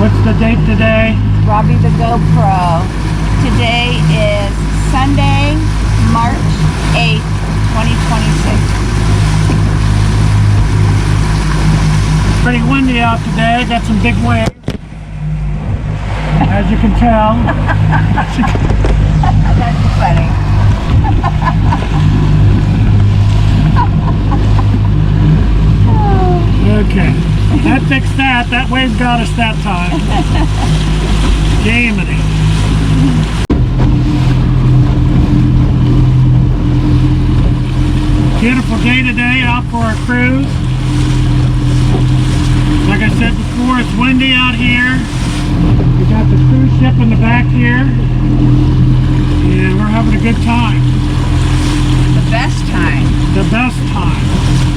What's the date today? Robbie the GoPro. Today is Sunday, March 8th, 2026. It's pretty windy out today. Got some big waves, as you can tell. That's funny. Okay, that fixed that. That wave got us that time. Gamity. Beautiful day today out for our cruise. Like I said before, it's windy out here. We got the cruise ship in the back here, and we're having a good time. The best time. The best time.